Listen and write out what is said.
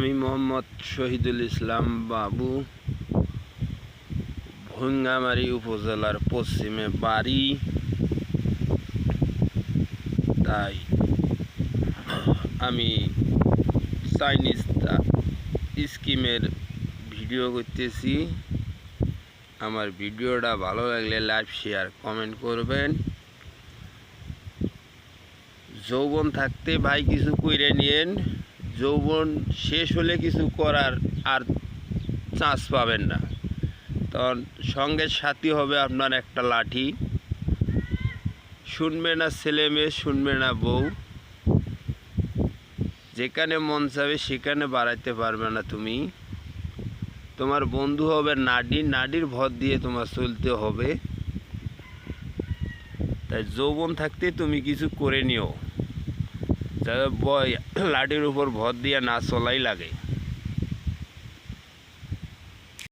আমি মোহাম্মদ শহীদুল ইসলাম বাবু, ভুঙ্গামারী উপজেলার পশ্চিমে বাড়ি। তাই আমি চাইনিজ স্কিমের ভিডিও করতেছি। আমার ভিডিওটা ভালো লাগলে লাইক, শেয়ার, কমেন্ট করবেন। যৌবন থাকতে ভাই কিছু কইরে নিয়েন, যৌবন শেষ হলে কিছু করার আর চান্স পাবেন না। তখন সঙ্গে সাথী হবে আপনার একটা লাঠি। শুনবে না ছেলে মেয়ে, শুনবে না বউ। যেখানে মন চাবে সেখানে বাড়াইতে পারবে না তুমি। তোমার বন্ধু হবে নাডি, নাডির ভর দিয়ে তোমার চলতে হবে। তাই যৌবন থাকতে তুমি কিছু করে নিও, লাঠির উপর ভর দিয়ে না চলাই লাগে।